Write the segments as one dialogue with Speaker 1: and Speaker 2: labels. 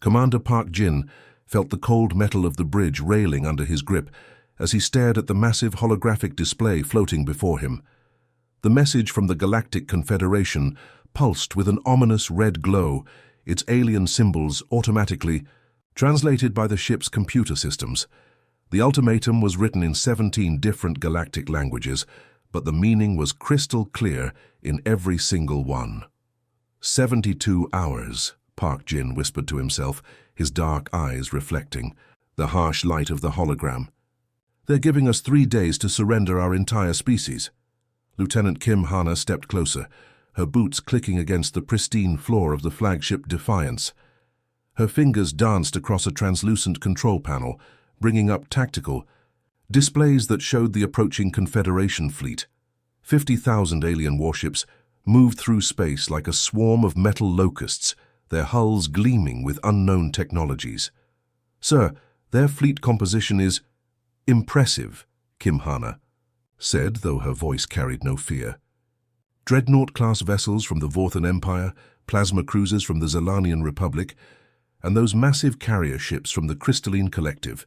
Speaker 1: Commander Park Jin felt the cold metal of the bridge railing under his grip as he stared at the massive holographic display floating before him. The message from the Galactic Confederation pulsed with an ominous red glow, its alien symbols automatically translated by the ship's computer systems. The ultimatum was written in 17 different galactic languages, but the meaning was crystal clear in every single one. 72 hours, Park Jin whispered to himself, his dark eyes reflecting the harsh light of the hologram. They're giving us 3 days to surrender our entire species. Lieutenant Kim Hana stepped closer, her boots clicking against the pristine floor of the flagship Defiance. Her fingers danced across a translucent control panel, bringing up tactical displays that showed the approaching Confederation fleet. 50,000 alien warships moved through space like a swarm of metal locusts, their hulls gleaming with unknown technologies. "Sir, their fleet composition is impressive," Kim Hana said, though her voice carried no fear. Dreadnought-class vessels from the Vorthan Empire, plasma cruisers from the Zalanian Republic, and those massive carrier ships from the Crystalline Collective.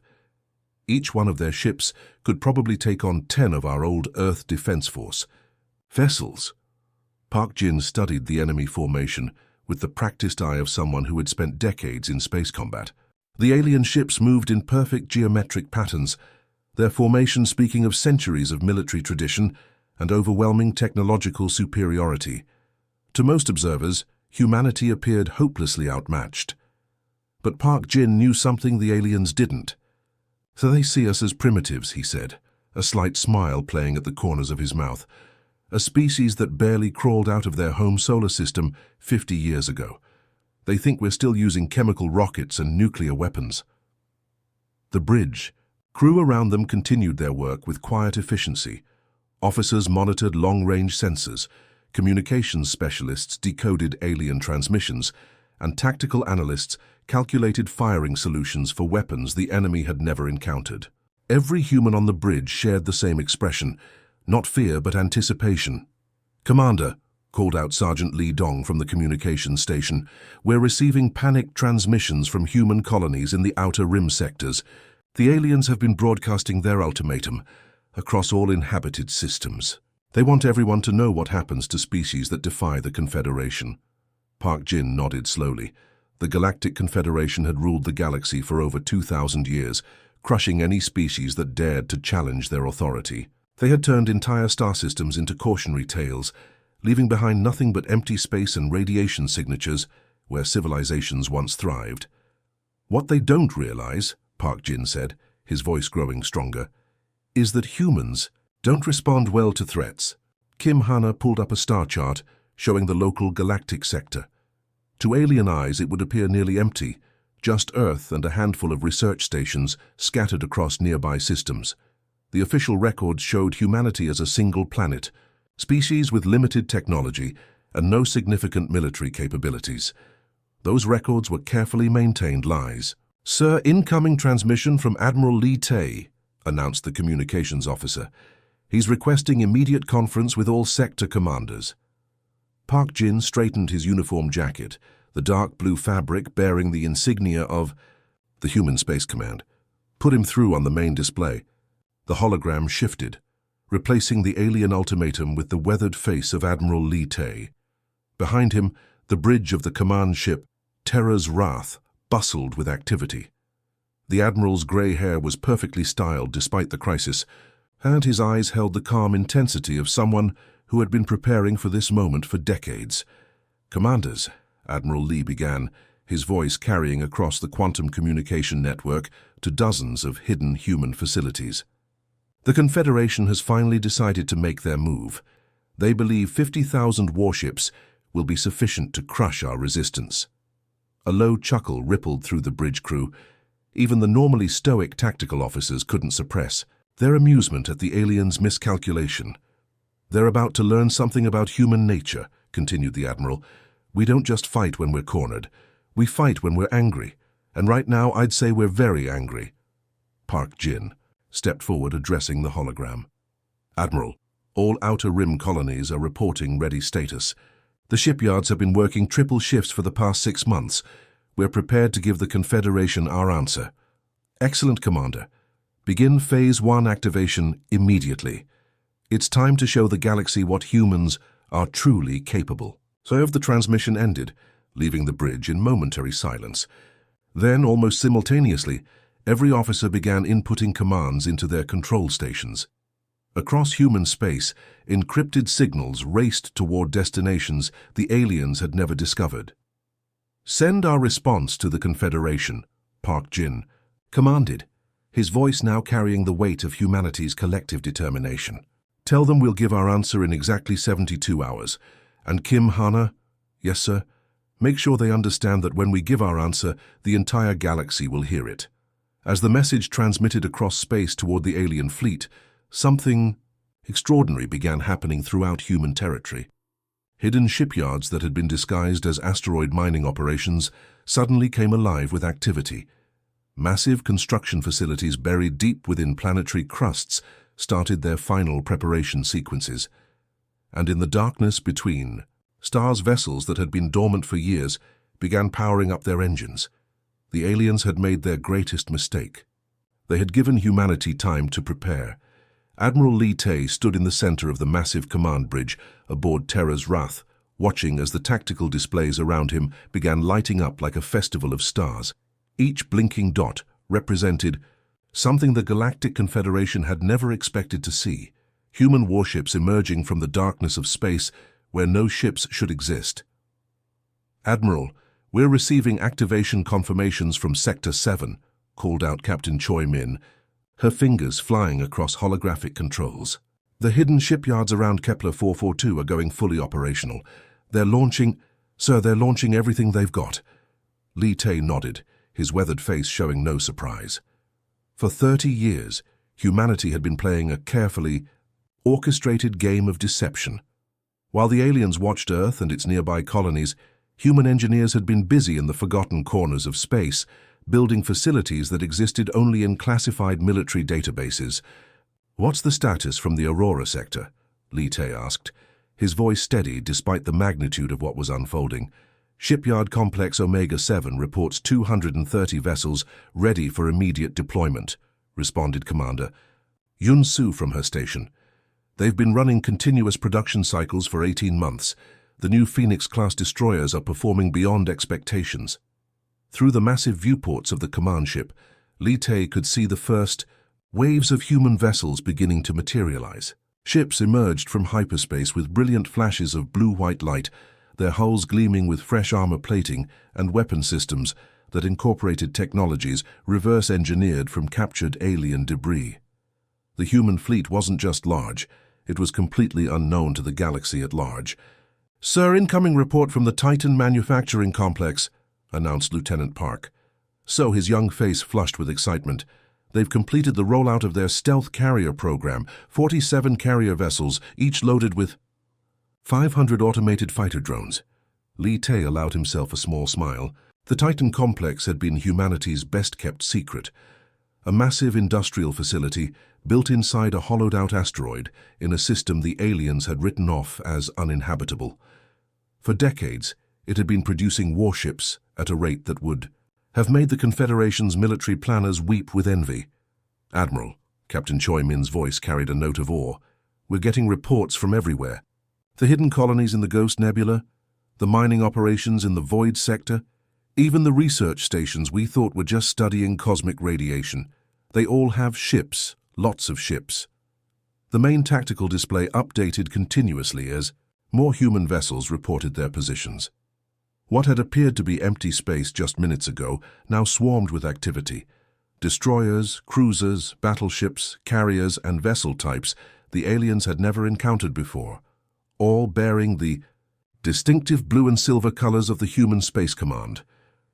Speaker 1: Each one of their ships could probably take on 10 of our old Earth Defense Force. Vessels. Park Jin studied the enemy formation with the practiced eye of someone who had spent decades in space combat. The alien ships moved in perfect geometric patterns, their formation speaking of centuries of military tradition and overwhelming technological superiority. To most observers, humanity appeared hopelessly outmatched. But Park Jin knew something the aliens didn't. "So they see us as primitives," he said, a slight smile playing at the corners of his mouth. "A species that barely crawled out of their home solar system 50 years ago. They think we're still using chemical rockets and nuclear weapons." The bridge. Crew around them continued their work with quiet efficiency. Officers monitored long-range sensors, communications specialists decoded alien transmissions, and tactical analysts calculated firing solutions for weapons the enemy had never encountered. Every human on the bridge shared the same expression, not fear but anticipation. "Commander," called out Sergeant Lee Dong from the communications station, "we're receiving panicked transmissions from human colonies in the Outer Rim sectors. The aliens have been broadcasting their ultimatum across all inhabited systems. They want everyone to know what happens to species that defy the Confederation." Park Jin nodded slowly. The Galactic Confederation had ruled the galaxy for over 2,000 years, crushing any species that dared to challenge their authority. They had turned entire star systems into cautionary tales, leaving behind nothing but empty space and radiation signatures where civilizations once thrived. "What they don't realize," Park Jin said, his voice growing stronger, "is that humans don't respond well to threats." Kim Hana pulled up a star chart showing the local galactic sector. To alien eyes it would appear nearly empty, just Earth and a handful of research stations scattered across nearby systems. The official records showed humanity as a single planet, species with limited technology and no significant military capabilities. Those records were carefully maintained lies. "Sir, incoming transmission from Admiral Lee Tae," announced the communications officer. "He's requesting immediate conference with all sector commanders." Park Jin straightened his uniform jacket, the dark blue fabric bearing the insignia of the Human Space Command. Put him through on the main display. The hologram shifted, replacing the alien ultimatum with the weathered face of Admiral Lee Tae. Behind him, the bridge of the command ship, Terra's Wrath, bustled with activity. The Admiral's grey hair was perfectly styled despite the crisis, and his eyes held the calm intensity of someone who had been preparing for this moment for decades. "Commanders," Admiral Lee began, his voice carrying across the quantum communication network to dozens of hidden human facilities. "The Confederation has finally decided to make their move. They believe 50,000 warships will be sufficient to crush our resistance." A low chuckle rippled through the bridge crew. Even the normally stoic tactical officers couldn't suppress their amusement at the aliens' miscalculation. "They're about to learn something about human nature," continued the Admiral. "We don't just fight when we're cornered. We fight when we're angry. And right now I'd say we're very angry." Park Jin stepped forward, addressing the hologram. "Admiral, all Outer Rim colonies are reporting ready status. The shipyards have been working triple shifts for the past 6 months. We're prepared to give the Confederation our answer. Excellent, Commander. Begin Phase 1 activation immediately. It's time to show the galaxy what humans are truly capable. So the transmission ended, leaving the bridge in momentary silence. Then, almost simultaneously, every officer began inputting commands into their control stations. Across human space, encrypted signals raced toward destinations the aliens had never discovered. "Send our response to the Confederation," Park Jin commanded, his voice now carrying the weight of humanity's collective determination. "Tell them we'll give our answer in exactly 72 hours. And Kim Hana, yes sir, make sure they understand that when we give our answer, the entire galaxy will hear it." As the message transmitted across space toward the alien fleet, something extraordinary began happening throughout human territory. Hidden shipyards that had been disguised as asteroid mining operations suddenly came alive with activity. Massive construction facilities buried deep within planetary crusts started their final preparation sequences. And in the darkness between, Star's vessels that had been dormant for years began powering up their engines. The aliens had made their greatest mistake. They had given humanity time to prepare. Admiral Lee Tay stood in the center of the massive command bridge aboard Terra's Wrath, watching as the tactical displays around him began lighting up like a festival of stars. Each blinking dot represented something the Galactic Confederation had never expected to see: human warships emerging from the darkness of space where no ships should exist. "Admiral, we're receiving activation confirmations from Sector 7, called out Captain Choi Min, her fingers flying across holographic controls. "The hidden shipyards around Kepler 442 are going fully operational. They're launching everything they've got." Lee Tay nodded, his weathered face showing no surprise. For 30 years, humanity had been playing a carefully orchestrated game of deception. While the aliens watched Earth and its nearby colonies, human engineers had been busy in the forgotten corners of space, building facilities that existed only in classified military databases. "What's the status from the Aurora sector?" Lee Tay asked, his voice steady despite the magnitude of what was unfolding. "Shipyard Complex Omega-7 reports 230 vessels ready for immediate deployment," responded Commander Yun Su from her station. "They've been running continuous production cycles for 18 months. The new Phoenix-class destroyers are performing beyond expectations." Through the massive viewports of the command ship, Lee Tay could see the first waves of human vessels beginning to materialize. Ships emerged from hyperspace with brilliant flashes of blue-white light, their hulls gleaming with fresh armor plating and weapon systems that incorporated technologies reverse-engineered from captured alien debris. The human fleet wasn't just large, it was completely unknown to the galaxy at large. "Sir, incoming report from the Titan Manufacturing Complex," announced Lieutenant Park. So his young face flushed with excitement. "They've completed the rollout of their stealth carrier program, 47 carrier vessels, each loaded with 500 automated fighter drones." Lee Tay allowed himself a small smile. The Titan complex had been humanity's best-kept secret. A massive industrial facility built inside a hollowed-out asteroid in a system the aliens had written off as uninhabitable. For decades, it had been producing warships at a rate that would have made the Confederation's military planners weep with envy. "Admiral," Captain Choi Min's voice carried a note of awe, "we're getting reports from everywhere. The hidden colonies in the Ghost Nebula, the mining operations in the Void sector, even the research stations we thought were just studying cosmic radiation. They all have ships, lots of ships." The main tactical display updated continuously as more human vessels reported their positions. What had appeared to be empty space just minutes ago now swarmed with activity. Destroyers, cruisers, battleships, carriers, and vessel types the aliens had never encountered before, all bearing the distinctive blue and silver colors of the Human Space Command.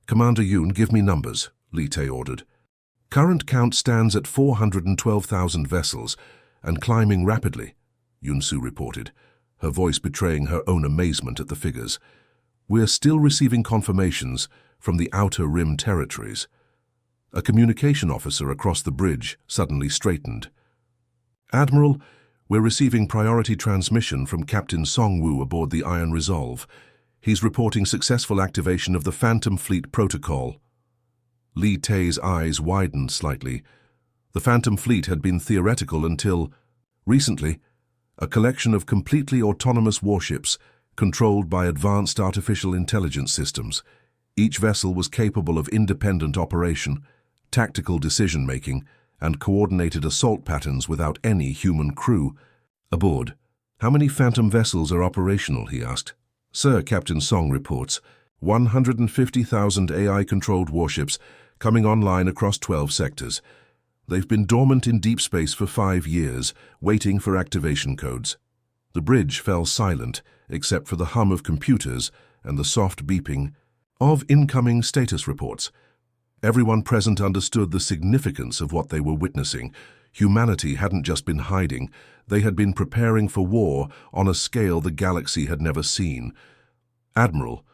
Speaker 1: "Commander Yoon, give me numbers," Lee Tay ordered. "Current count stands at 412,000 vessels, and climbing rapidly," Yun Su reported, her voice betraying her own amazement at the figures. "We're still receiving confirmations from the Outer Rim territories." A communication officer across the bridge suddenly straightened. "Admiral, we're receiving priority transmission from Captain Song Woo aboard the Iron Resolve. He's reporting successful activation of the Phantom Fleet Protocol. Li Tei's eyes widened slightly. The Phantom Fleet had been theoretical until, recently, a collection of completely autonomous warships controlled by advanced artificial intelligence systems. Each vessel was capable of independent operation, tactical decision-making, and coordinated assault patterns without any human crew. Aboard, "How many Phantom vessels are operational?" he asked. "Sir," Captain Song reports, 150,000 AI-controlled warships coming online across 12 sectors. They've been dormant in deep space for 5 years, waiting for activation codes." The bridge fell silent, except for the hum of computers and the soft beeping of incoming status reports. Everyone present understood the significance of what they were witnessing. Humanity hadn't just been hiding, they had been preparing for war on a scale the galaxy had never seen. "Admiral,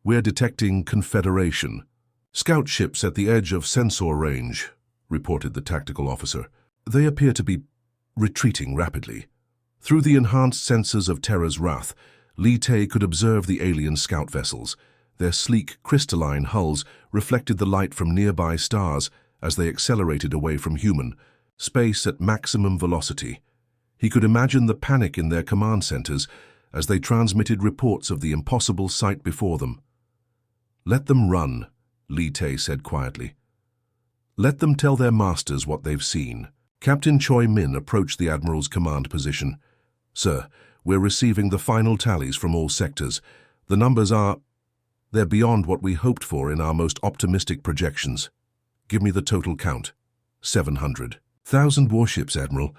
Speaker 1: we're detecting Confederation scout ships at the edge of sensor range," reported the tactical officer. "They appear to be retreating rapidly." Through the enhanced sensors of Terra's wrath, Li Tei could observe the alien scout vessels. Their sleek, crystalline hulls reflected the light from nearby stars as they accelerated away from human space at maximum velocity. He could imagine the panic in their command centers as they transmitted reports of the impossible sight before them. "Let them run," Li Tei said quietly. "Let them tell their masters what they've seen." Captain Choi Min approached the Admiral's command position. "Sir, we're receiving the final tallies from all sectors. The numbers they're beyond what we hoped for in our most optimistic projections." "Give me the total count." 700,000 warships, Admiral.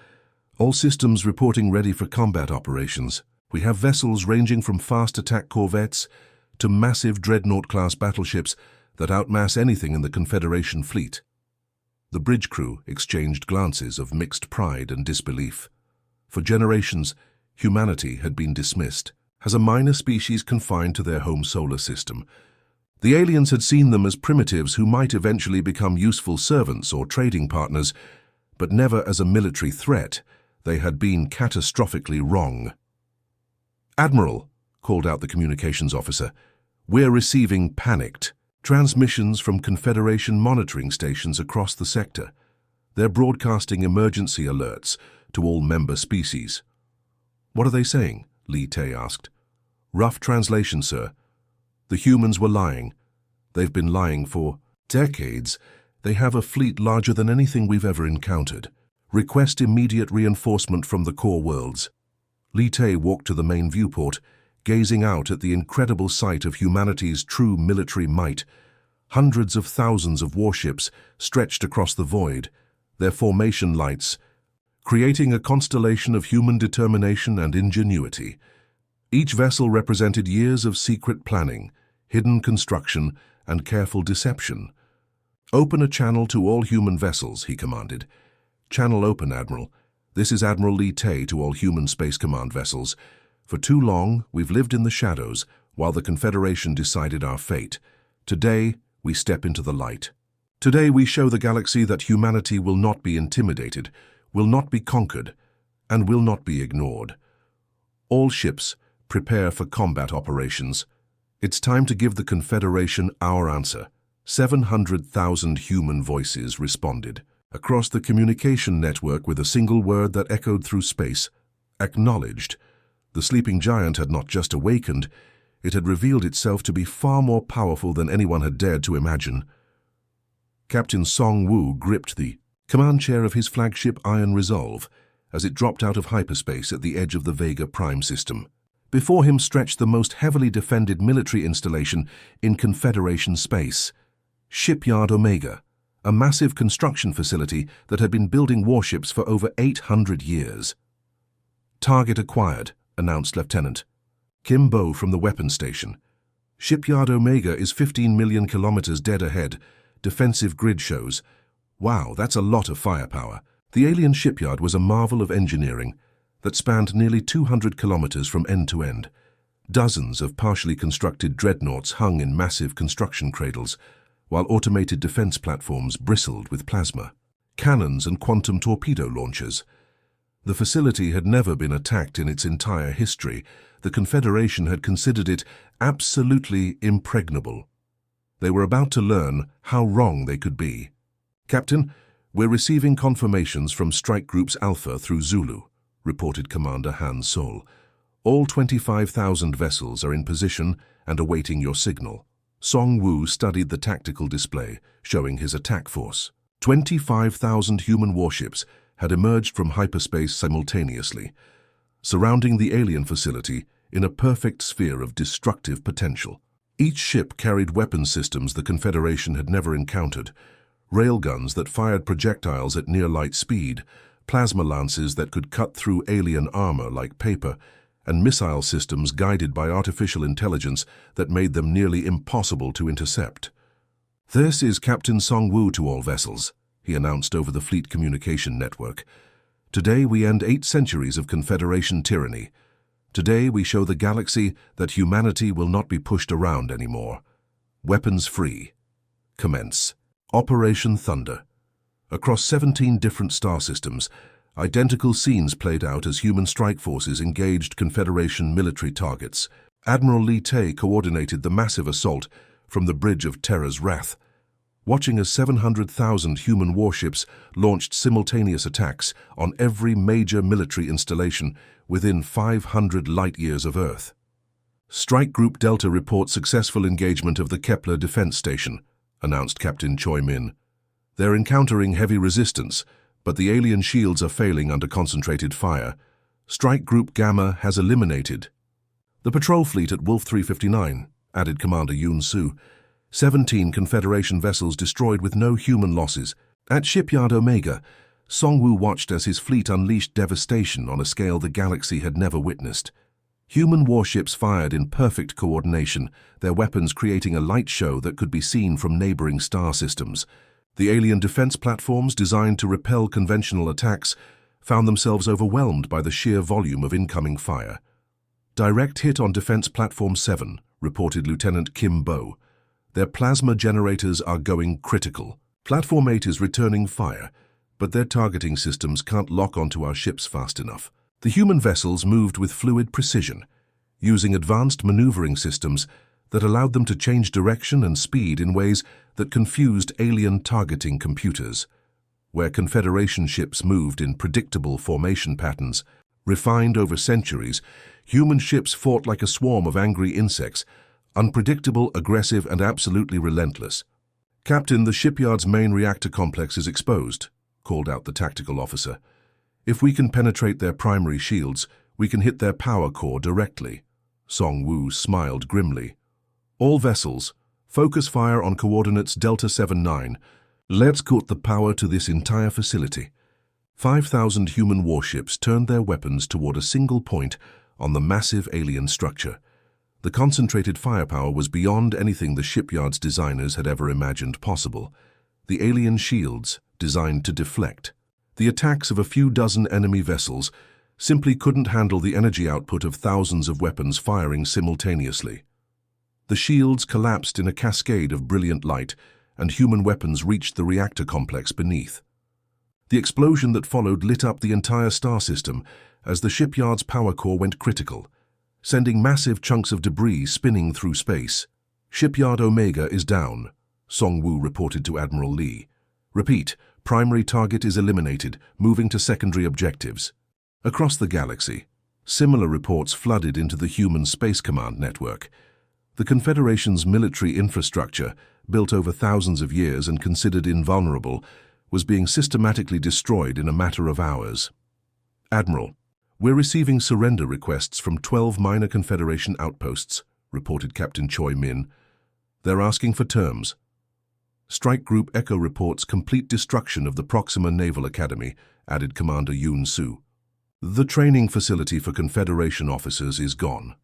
Speaker 1: All systems reporting ready for combat operations. We have vessels ranging from fast attack corvettes to massive dreadnought-class battleships that outmass anything in the Confederation fleet. The bridge crew exchanged glances of mixed pride and disbelief. For generations, humanity had been dismissed as a minor species confined to their home solar system. The aliens had seen them as primitives who might eventually become useful servants or trading partners, but never as a military threat. They had been catastrophically wrong. "Admiral," called out the communications officer, "we're receiving panicked transmissions from Confederation monitoring stations across the sector. They're broadcasting emergency alerts to all member species." "What are they saying?" Li Tei asked. "Rough translation, sir. The humans were lying. They've been lying for decades. They have a fleet larger than anything we've ever encountered. Request immediate reinforcement from the core worlds." Li Tei walked to the main viewport, gazing out at the incredible sight of humanity's true military might. Hundreds of thousands of warships stretched across the void, their formation lights creating a constellation of human determination and ingenuity. Each vessel represented years of secret planning, hidden construction, and careful deception. "Open a channel to all human vessels," he commanded. "Channel open, Admiral. This is Admiral Li Tei to all human Space Command vessels. For too long, we've lived in the shadows while the Confederation decided our fate. Today, we step into the light. Today, we show the galaxy that humanity will not be intimidated, will not be conquered, and will not be ignored. All ships, prepare for combat operations. It's time to give the Confederation our answer." 700,000 human voices responded across the communication network with a single word that echoed through space: acknowledged. The sleeping giant had not just awakened, it had revealed itself to be far more powerful than anyone had dared to imagine. Captain Song Wu gripped the command chair of his flagship Iron Resolve as it dropped out of hyperspace at the edge of the Vega Prime system. Before him stretched the most heavily defended military installation in Confederation space, Shipyard Omega, a massive construction facility that had been building warships for over 800 years. "Target acquired," announced Lieutenant Kim Bo from the weapons station. "Shipyard Omega is 15 million kilometers dead ahead. Defensive grid shows. Wow, that's a lot of firepower." The alien shipyard was a marvel of engineering that spanned nearly 200 kilometers from end to end. Dozens of partially constructed dreadnoughts hung in massive construction cradles, while automated defense platforms bristled with plasma, cannons and quantum torpedo launchers. The facility had never been attacked in its entire history. The Confederation had considered it absolutely impregnable. They were about to learn how wrong they could be. "Captain, we're receiving confirmations from Strike Groups Alpha through Zulu," reported Commander Han Sol. "All 25,000 vessels are in position and awaiting your signal." Song Wu studied the tactical display, showing his attack force. 25,000 human warships had emerged from hyperspace simultaneously, surrounding the alien facility in a perfect sphere of destructive potential. Each ship carried weapon systems the Confederation had never encountered: railguns that fired projectiles at near-light speed, plasma lances that could cut through alien armor like paper, and missile systems guided by artificial intelligence that made them nearly impossible to intercept. "This is Captain Song Wu to all vessels," he announced over the fleet communication network. "Today we end 8 centuries of Confederation tyranny. Today we show the galaxy that humanity will not be pushed around anymore. Weapons free. Commence." Operation Thunder. Across 17 different star systems, identical scenes played out as human strike forces engaged Confederation military targets. Admiral Li Tay coordinated the massive assault from the Bridge of Terror's Wrath, watching as 700,000 human warships launched simultaneous attacks on every major military installation within 500 light-years of Earth. Strike Group Delta reports successful engagement of the Kepler Defense Station, announced Captain Choi Min. "They're encountering heavy resistance, but the alien shields are failing under concentrated fire. Strike Group Gamma has eliminated the patrol fleet at Wolf 359, added Commander Yoon Soo. 17 Confederation vessels destroyed with no human losses. At Shipyard Omega, Song Wu watched as his fleet unleashed devastation on a scale the galaxy had never witnessed. Human warships fired in perfect coordination, their weapons creating a light show that could be seen from neighboring star systems. The alien defense platforms, designed to repel conventional attacks, found themselves overwhelmed by the sheer volume of incoming fire. "Direct hit on Defense Platform 7, reported Lieutenant Kim Bo. "Their plasma generators are going critical. Platform 8 is returning fire, but their targeting systems can't lock onto our ships fast enough." The human vessels moved with fluid precision, using advanced maneuvering systems that allowed them to change direction and speed in ways that confused alien targeting computers. Where Confederation ships moved in predictable formation patterns, refined over centuries, human ships fought like a swarm of angry insects, unpredictable, aggressive, and absolutely relentless. "Captain, the shipyard's main reactor complex is exposed," called out the tactical officer. "If we can penetrate their primary shields, we can hit their power core directly." Song Wu smiled grimly. "All vessels, focus fire on coordinates Delta 79. Let's cut the power to this entire facility." 5,000 human warships turned their weapons toward a single point on the massive alien structure. The concentrated firepower was beyond anything the shipyard's designers had ever imagined possible. The alien shields, designed to deflect the attacks of a few dozen enemy vessels, simply couldn't handle the energy output of thousands of weapons firing simultaneously. The shields collapsed in a cascade of brilliant light, and human weapons reached the reactor complex beneath. The explosion that followed lit up the entire star system as the shipyard's power core went critical, sending massive chunks of debris spinning through space. "Shipyard Omega is down," Song Wu reported to Admiral Lee. "Repeat, primary target is eliminated, moving to secondary objectives." Across the galaxy, similar reports flooded into the Human Space Command network. The Confederation's military infrastructure, built over thousands of years and considered invulnerable, was being systematically destroyed in a matter of hours. "Admiral, we're receiving surrender requests from 12 minor Confederation outposts," reported Captain Choi Min. "They're asking for terms." Strike Group Echo reports complete destruction of the Proxima Naval Academy, added Commander Yoon Soo. "The training facility for Confederation officers is gone."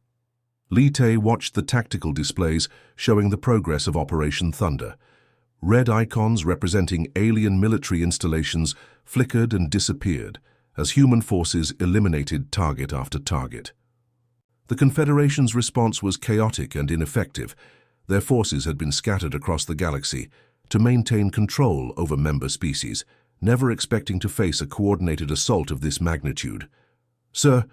Speaker 1: Li Tay watched the tactical displays showing the progress of Operation Thunder. Red icons representing alien military installations flickered and disappeared as human forces eliminated target after target. The Confederation's response was chaotic and ineffective. Their forces had been scattered across the galaxy to maintain control over member species, never expecting to face a coordinated assault of this magnitude. "Sir,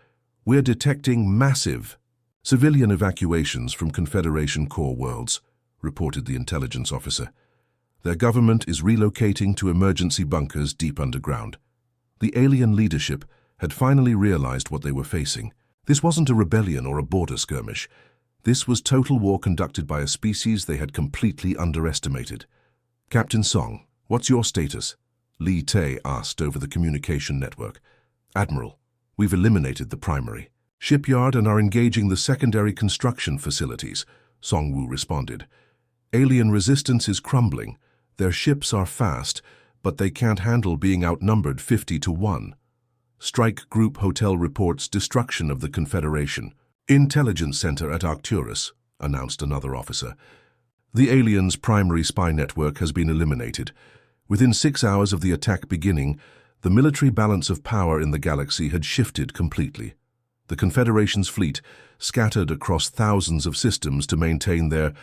Speaker 1: we're detecting massive civilian evacuations from Confederation core worlds," reported the intelligence officer. "Their government is relocating to emergency bunkers deep underground." The alien leadership had finally realized what they were facing. This wasn't a rebellion or a border skirmish. This was total war conducted by a species they had completely underestimated. "Captain Song, what's your status?" Li Tay asked over the communication network. "Admiral, we've eliminated the primary shipyard and are engaging the secondary construction facilities," Song Wu responded. "Alien resistance is crumbling. Their ships are fast, but they can't handle being outnumbered 50 to 1. Strike Group Hotel reports destruction of the Confederation. Intelligence Center at Arcturus," announced another officer. "The aliens' primary spy network has been eliminated. Within 6 hours of the attack beginning, the military balance of power in the galaxy had shifted completely. The Confederation's fleet, scattered across thousands of systems to maintain their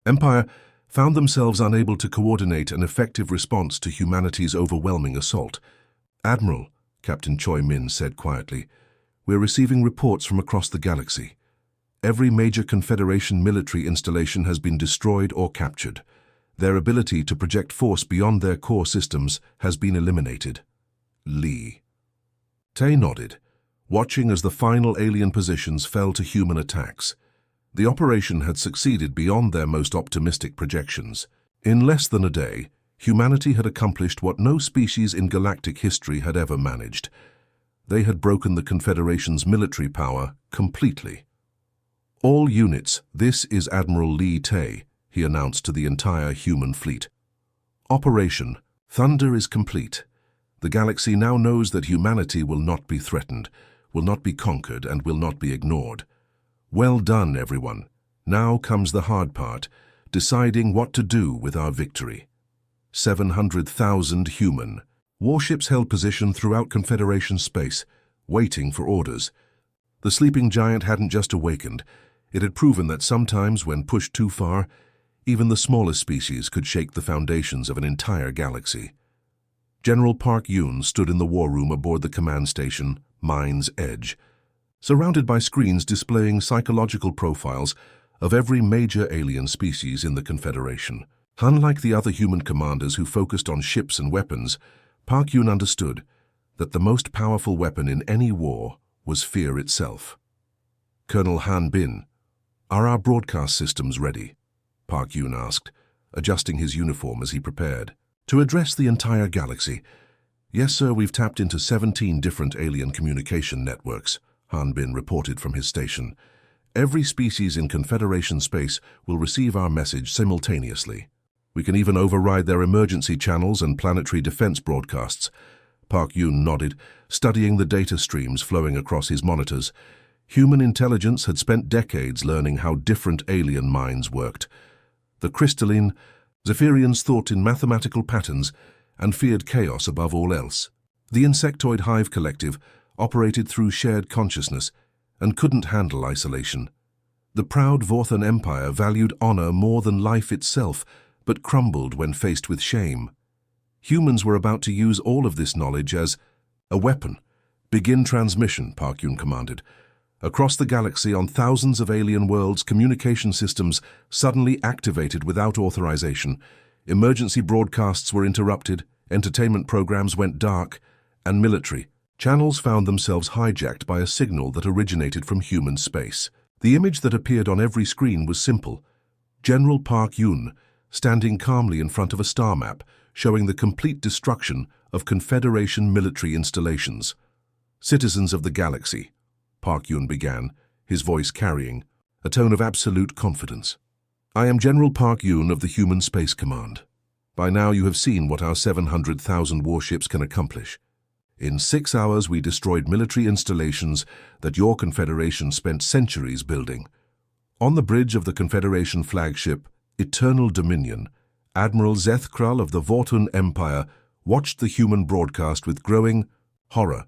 Speaker 1: empire, found themselves unable to coordinate an effective response to humanity's overwhelming assault." "Admiral," Captain Choi Min said quietly, "we're receiving reports from across the galaxy. Every major Confederation military installation has been destroyed or captured. Their ability to project force beyond their core systems has been eliminated." Li Tay nodded, watching as the final alien positions fell to human attacks. The operation had succeeded beyond their most optimistic projections. In less than a day, humanity had accomplished what no species in galactic history had ever managed. They had broken the Confederation's military power completely. "All units, this is Admiral Li Tay," he announced to the entire human fleet. "Operation Thunder is complete. The galaxy now knows that humanity will not be threatened, will not be conquered, and will not be ignored. Well done, everyone. Now comes the hard part, deciding what to do with our victory." 700,000 human warships held position throughout Confederation space, waiting for orders. The sleeping giant hadn't just awakened. It had proven that sometimes, when pushed too far, even the smallest species could shake the foundations of an entire galaxy. General Park Yoon stood in the war room aboard the command station, Mind's Edge, surrounded by screens displaying psychological profiles of every major alien species in the Confederation. Unlike the other human commanders who focused on ships and weapons, Park Yoon understood that the most powerful weapon in any war was fear itself. "Colonel Han Bin, are our broadcast systems ready?" Park Yoon asked, adjusting his uniform as he prepared. "To address the entire galaxy?" "Yes, sir, we've tapped into 17 different alien communication networks," Han Bin reported from his station. "Every species in Confederation space will receive our message simultaneously. We can even override their emergency channels and planetary defense broadcasts." Park Yoon nodded, studying the data streams flowing across his monitors. Human intelligence had spent decades learning how different alien minds worked. The crystalline Zephyrians thought in mathematical patterns and feared chaos above all else. The insectoid hive collective operated through shared consciousness and couldn't handle isolation. The proud Vorthan Empire valued honor more than life itself, but crumbled when faced with shame. Humans were about to use all of this knowledge as a weapon. "Begin transmission," Park Yoon commanded. Across the galaxy, on thousands of alien worlds, communication systems suddenly activated without authorization. Emergency broadcasts were interrupted, entertainment programs went dark, and military channels found themselves hijacked by a signal that originated from human space. The image that appeared on every screen was simple. General Park Yoon, standing calmly in front of a star map, showing the complete destruction of Confederation military installations. "Citizens of the galaxy," Park Yoon began, his voice carrying a tone of absolute confidence. "I am General Park Yoon of the Human Space Command. By now you have seen what our 700,000 warships can accomplish. In 6 hours we destroyed military installations that your Confederation spent centuries building. On the bridge of the Confederation flagship, Eternal Dominion, Admiral Zeth Krull of the Vortun Empire watched the human broadcast with growing horror.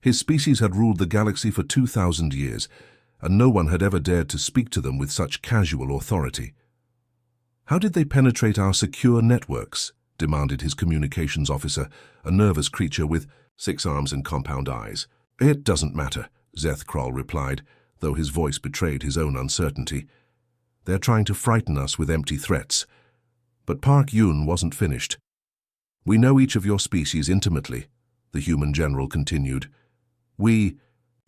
Speaker 1: His species had ruled the galaxy for 2,000 years, and no one had ever dared to speak to them with such casual authority. "How did they penetrate our secure networks?" demanded his communications officer, a nervous creature with 6 arms and compound eyes. It doesn't matter, Zeth Kroll replied, though his voice betrayed his own uncertainty. They're trying to frighten us with empty threats. But Park Yun wasn't finished. We know each of your species intimately, the human general continued. We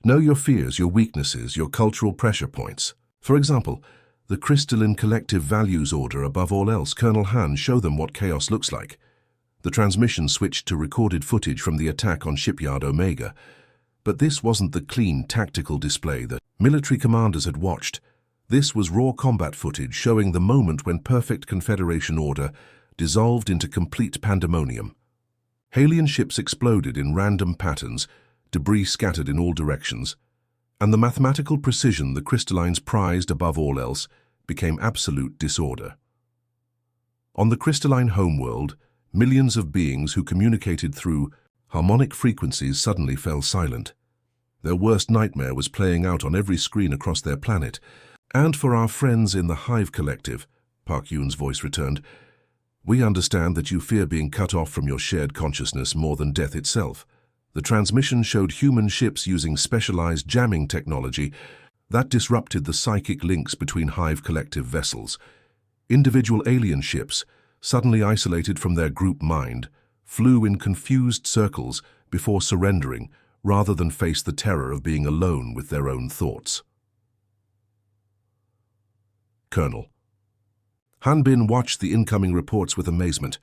Speaker 1: know your fears, your weaknesses, your cultural pressure points. For example, the crystalline collective values order above all else. Colonel Han, show them what chaos looks like. The transmission switched to recorded footage from the attack on Shipyard Omega. But this wasn't the clean, tactical display that military commanders had watched. This was raw combat footage showing the moment when perfect Confederation order dissolved into complete pandemonium. Alien ships exploded in random patterns, debris scattered in all directions, and the mathematical precision the crystallines prized above all else became absolute disorder. On the crystalline homeworld, millions of beings who communicated through harmonic frequencies suddenly fell silent. Their worst nightmare was playing out on every screen across their planet. And for our friends in the Hive Collective, Park Yun's voice returned, we understand that you fear being cut off from your shared consciousness more than death itself. The transmission showed human ships using specialized jamming technology that disrupted the psychic links between Hive Collective vessels. Individual alien ships, suddenly isolated from their group mind, flew in confused circles before surrendering rather than face the terror of being alone with their own thoughts. Colonel Han Bin watched the incoming reports with amazement.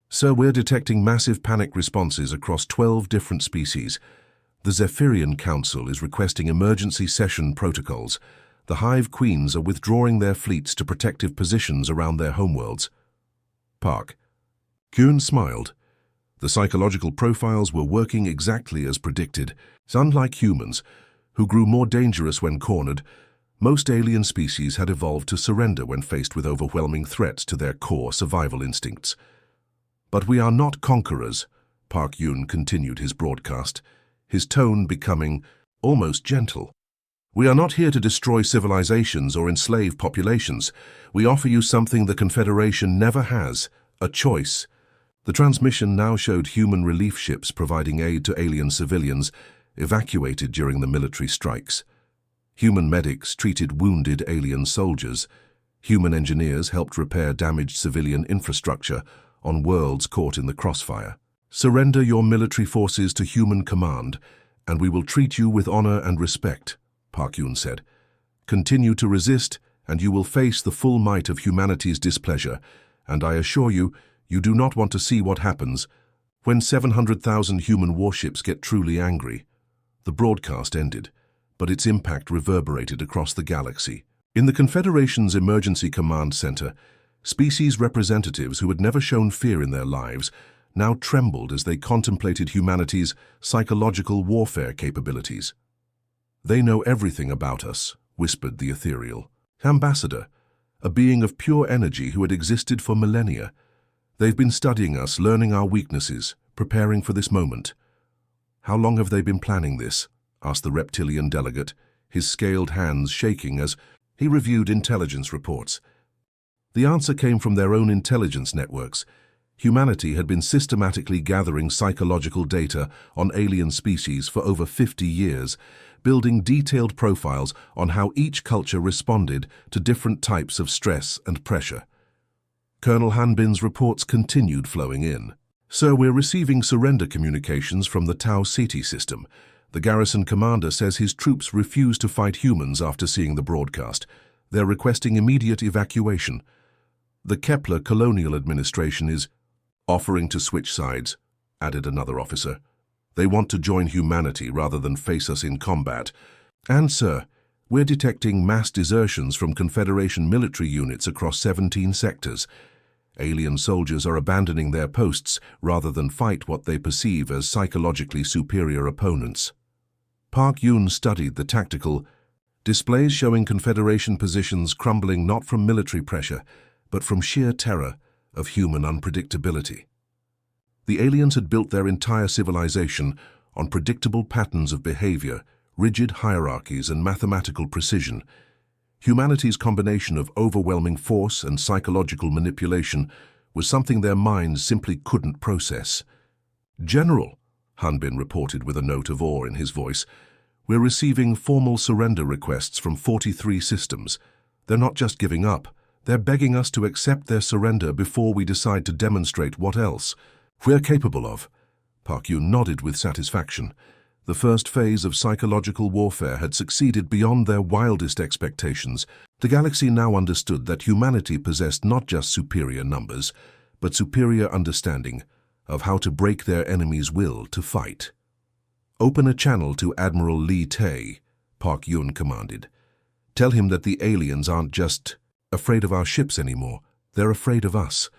Speaker 1: Sir, we're detecting massive panic responses across 12 different species. The Zephyrian Council is requesting emergency session protocols. The Hive Queens are withdrawing their fleets to protective positions around their homeworlds. Park. Kyun smiled. The psychological profiles were working exactly as predicted. Unlike humans, who grew more dangerous when cornered, most alien species had evolved to surrender when faced with overwhelming threats to their core survival instincts. But we are not conquerors, Park Yun continued his broadcast, his tone becoming almost gentle. We are not here to destroy civilizations or enslave populations. We offer you something the Confederation never has, a choice. The transmission now showed human relief ships providing aid to alien civilians evacuated during the military strikes. Human medics treated wounded alien soldiers. Human engineers helped repair damaged civilian infrastructure on worlds caught in the crossfire. Surrender your military forces to human command, and we will treat you with honor and respect, Park Yun said. Continue to resist, and you will face the full might of humanity's displeasure, and I assure you, you do not want to see what happens when 700,000 human warships get truly angry. The broadcast ended, but its impact reverberated across the galaxy. In the Confederation's Emergency Command Center, species representatives who had never shown fear in their lives now trembled as they contemplated humanity's psychological warfare capabilities. They know everything about us, whispered the ethereal ambassador, a being of pure energy who had existed for millennia. They've been studying us, learning our weaknesses, preparing for this moment. How long have they been planning this? Asked the reptilian delegate, his scaled hands shaking as he reviewed intelligence reports. The answer came from their own intelligence networks. Humanity had been systematically gathering psychological data on alien species for over 50 years, building detailed profiles on how each culture responded to different types of stress and pressure. Colonel Han Bin's reports continued flowing in. Sir, we're receiving surrender communications from the Tau Ceti system. The garrison commander says his troops refuse to fight humans after seeing the broadcast. They're requesting immediate evacuation. The Kepler Colonial Administration is offering to switch sides, added another officer. They want to join humanity rather than face us in combat. And, sir, we're detecting mass desertions from Confederation military units across 17 sectors. Alien soldiers are abandoning their posts rather than fight what they perceive as psychologically superior opponents. Park Yun studied the tactical displays showing Confederation positions crumbling not from military pressure, but from sheer terror of human unpredictability. The aliens had built their entire civilization on predictable patterns of behavior, rigid hierarchies, and mathematical precision. Humanity's combination of overwhelming force and psychological manipulation was something their minds simply couldn't process. "General," Hanbin reported with a note of awe in his voice, "we're receiving formal surrender requests from 43 systems. They're not just giving up, they're begging us to accept their surrender before we decide to demonstrate what else we're capable of." Park Yun nodded with satisfaction. The first phase of psychological warfare had succeeded beyond their wildest expectations. The galaxy now understood that humanity possessed not just superior numbers, but superior understanding of how to break their enemy's will to fight. "Open a channel to Admiral Li Tae," Park Yun commanded. "Tell him that the aliens aren't just afraid of our ships anymore, they're afraid of us.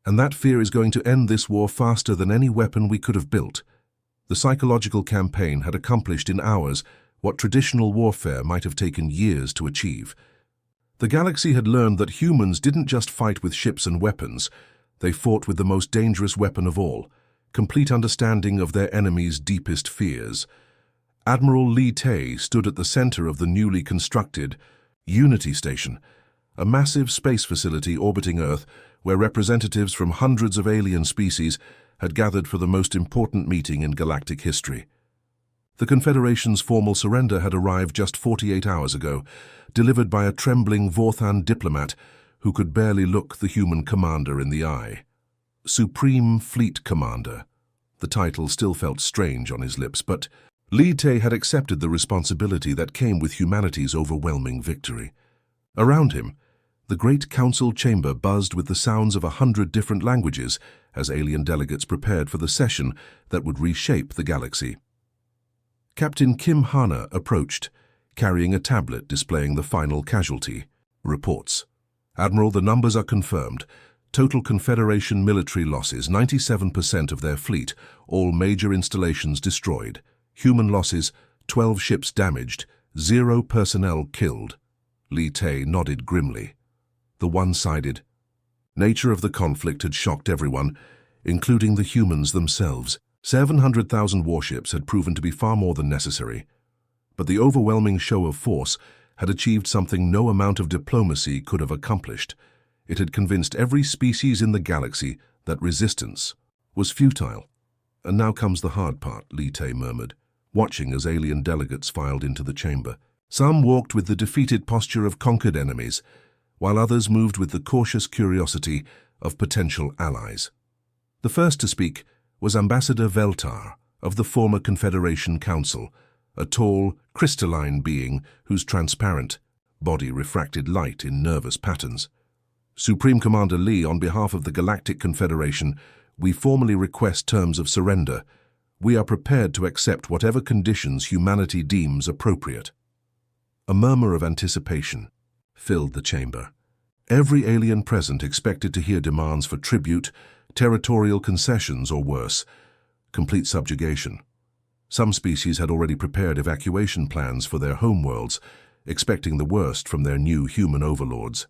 Speaker 1: And that fear is going to end this war faster than any weapon we could have built." The psychological campaign had accomplished in hours what traditional warfare might have taken years to achieve. The galaxy had learned that humans didn't just fight with ships and weapons, they fought with the most dangerous weapon of all, complete understanding of their enemy's deepest fears. Admiral Li Tae stood at the center of the newly constructed Unity Station, a massive space facility orbiting Earth where representatives from hundreds of alien species had gathered for the most important meeting in galactic history. The Confederation's formal surrender had arrived just 48 hours ago, delivered by a trembling Vorthan diplomat who could barely look the human commander in the eye. Supreme Fleet Commander. The title still felt strange on his lips, but Li Tae had accepted the responsibility that came with humanity's overwhelming victory. Around him, the Great Council chamber buzzed with the sounds of 100 different languages as alien delegates prepared for the session that would reshape the galaxy. Captain Kim Hana approached, carrying a tablet displaying the final casualty reports. "Admiral, the numbers are confirmed. Total Confederation military losses, 97% of their fleet, all major installations destroyed. Human losses, 12 ships damaged, 0 personnel killed." Li Tae nodded grimly. The one-sided nature of the conflict had shocked everyone, including the humans themselves. 700,000 warships had proven to be far more than necessary, but the overwhelming show of force had achieved something no amount of diplomacy could have accomplished. It had convinced every species in the galaxy that resistance was futile. "And now comes the hard part," Li Tae murmured, watching as alien delegates filed into the chamber. Some walked with the defeated posture of conquered enemies, while others moved with the cautious curiosity of potential allies. The first to speak was Ambassador Veltar of the former Confederation Council, a tall, crystalline being whose transparent body refracted light in nervous patterns. "Supreme Commander Li, on behalf of the Galactic Confederation, we formally request terms of surrender. We are prepared to accept whatever conditions humanity deems appropriate." A murmur of anticipation filled the chamber. Every alien present expected to hear demands for tribute, territorial concessions, or worse, complete subjugation. Some species had already prepared evacuation plans for their homeworlds, expecting the worst from their new human overlords.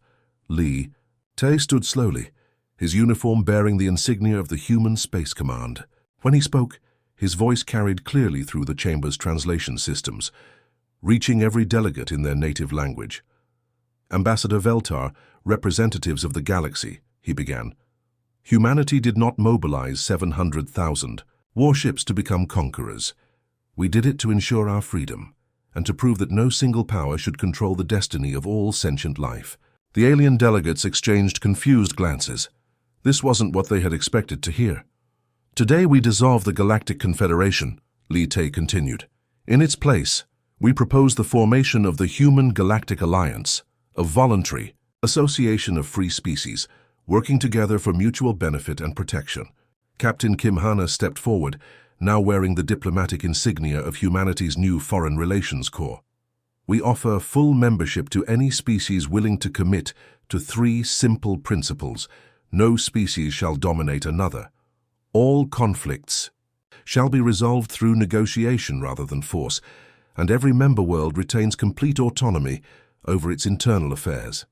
Speaker 1: Li Tae stood slowly, his uniform bearing the insignia of the Human Space Command. When he spoke, his voice carried clearly through the chamber's translation systems, reaching every delegate in their native language. "Ambassador Veltar, representatives of the galaxy," he began. "Humanity did not mobilize 700,000 warships to become conquerors. We did it to ensure our freedom, and to prove that no single power should control the destiny of all sentient life." The alien delegates exchanged confused glances. This wasn't what they had expected to hear. "Today we dissolve the Galactic Confederation," Li Tae continued. "In its place, we propose the formation of the Human Galactic Alliance, a voluntary association of free species, working together for mutual benefit and protection." Captain Kim Hana stepped forward, now wearing the diplomatic insignia of humanity's new Foreign Relations Corps. "We offer full membership to any species willing to commit to 3 simple principles. No species shall dominate another. All conflicts shall be resolved through negotiation rather than force, and every member world retains complete autonomy over its internal affairs."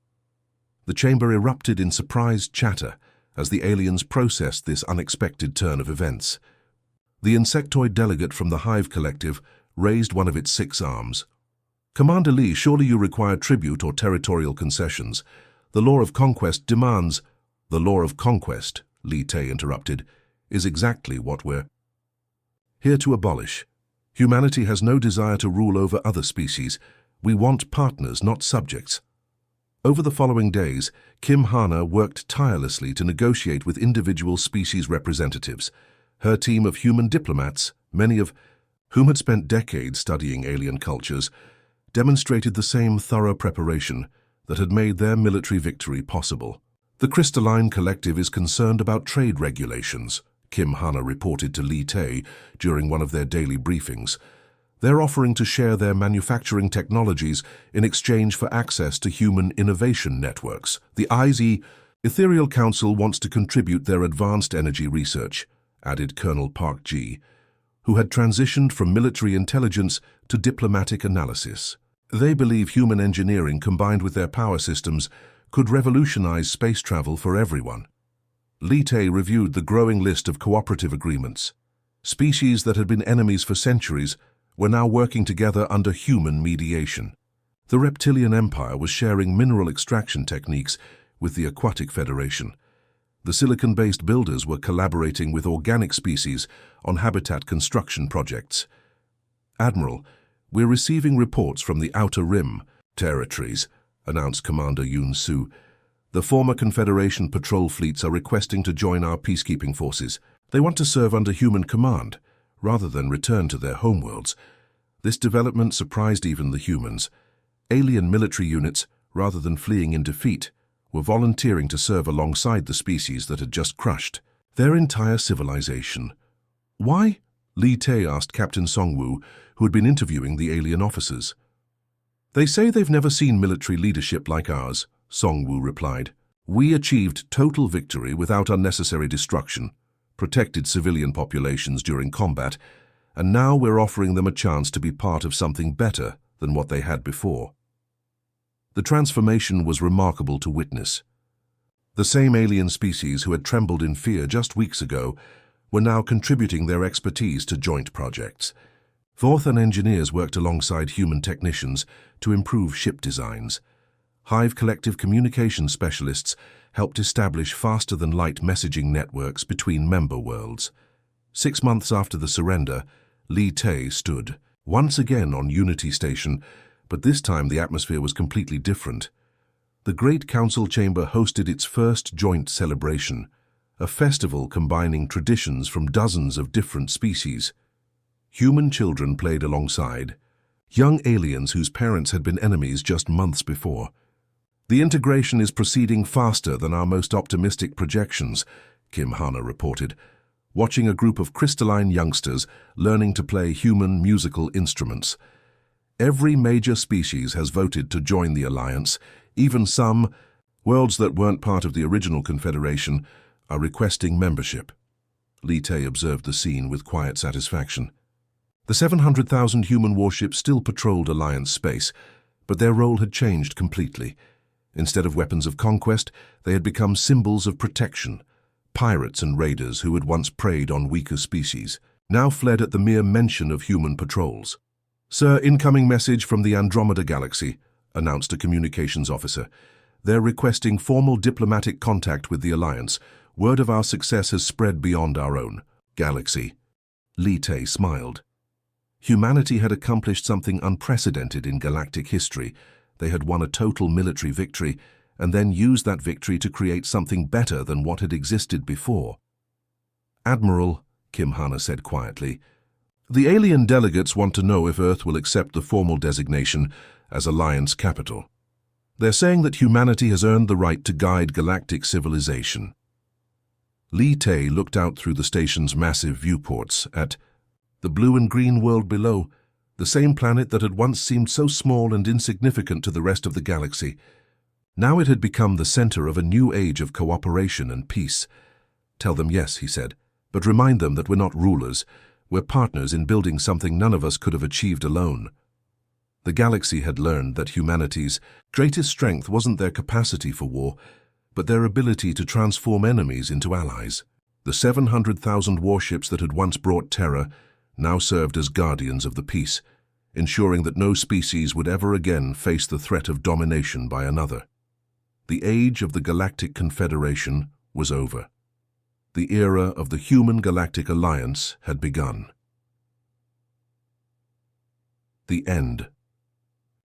Speaker 1: The chamber erupted in surprised chatter as the aliens processed this unexpected turn of events. The insectoid delegate from the Hive Collective raised one of its 6 arms. "Commander Li, surely you require tribute or territorial concessions. The law of conquest demands..." The law of conquest, Li Te interrupted, is exactly what we're here to abolish. Humanity has no desire to rule over other species. We want partners, not subjects. Over the following days, Kim Hana worked tirelessly to negotiate with individual species representatives. Her team of human diplomats, many of whom had spent decades studying alien cultures, demonstrated the same thorough preparation that had made their military victory possible. The Crystalline Collective is concerned about trade regulations, Kim Hana reported to Li Te during one of their daily briefings. They're offering to share their manufacturing technologies in exchange for access to human innovation networks. The IZ Ethereal Council wants to contribute their advanced energy research, added Colonel Park Ji, who had transitioned from military intelligence to diplomatic analysis. They believe human engineering combined with their power systems could revolutionize space travel for everyone. Li Te reviewed the growing list of cooperative agreements. Species that had been enemies for centuries were now working together under human mediation. The Reptilian Empire was sharing mineral extraction techniques with the Aquatic Federation. The silicon-based builders were collaborating with organic species on habitat construction projects. Admiral, we're receiving reports from the Outer Rim territories, announced Commander Yoon Soo. The former Confederation patrol fleets are requesting to join our peacekeeping forces. They want to serve under human command, rather than return to their homeworlds. This development surprised even the humans. Alien military units, rather than fleeing in defeat, were volunteering to serve alongside the species that had just crushed their entire civilization. Why? Li Te asked Captain Songwoo, who had been interviewing the alien officers. They say they've never seen military leadership like ours, Songwoo replied. We achieved total victory without unnecessary destruction, protected civilian populations during combat, and now we're offering them a chance to be part of something better than what they had before. The transformation was remarkable to witness. The same alien species who had trembled in fear just weeks ago were now contributing their expertise to joint projects. Vorthan engineers worked alongside human technicians to improve ship designs. Hive Collective communication specialists helped establish faster-than-light messaging networks between member worlds. 6 months after the surrender, Li Te stood once again on Unity Station, but this time the atmosphere was completely different. The Great Council Chamber hosted its first joint celebration, a festival combining traditions from dozens of different species. Human children played alongside young aliens whose parents had been enemies just months before. The integration is proceeding faster than our most optimistic projections, Kim Hana reported, watching a group of crystalline youngsters learning to play human musical instruments. Every major species has voted to join the alliance. Even some worlds that weren't part of the original Confederation are requesting membership. Li Te observed the scene with quiet satisfaction. The 700,000 human warships still patrolled Alliance space, but their role had changed completely. Instead of weapons of conquest, they had become symbols of protection. Pirates and raiders who had once preyed on weaker species now fled at the mere mention of human patrols. Sir, incoming message from the Andromeda Galaxy, announced a communications officer. They're requesting formal diplomatic contact with the Alliance. Word of our success has spread beyond our own galaxy. Li Te smiled. Humanity had accomplished something unprecedented in galactic history. They had won a total military victory and then used that victory to create something better than what had existed before. Admiral, Kim Hana said quietly, the alien delegates want to know if Earth will accept the formal designation as Alliance capital. They're saying that humanity has earned the right to guide galactic civilization. Li Te looked out through the station's massive viewports at the blue and green world below, the same planet that had once seemed so small and insignificant to the rest of the galaxy. Now it had become the center of a new age of cooperation and peace. Tell them yes, he said, but remind them that we're not rulers. We're partners in building something none of us could have achieved alone. The galaxy had learned that humanity's greatest strength wasn't their capacity for war, but their ability to transform enemies into allies. The 700,000 warships that had once brought terror now served as guardians of the peace, ensuring that no species would ever again face the threat of domination by another. The age of the Galactic Confederation was over. The era of the Human Galactic Alliance had begun. The end.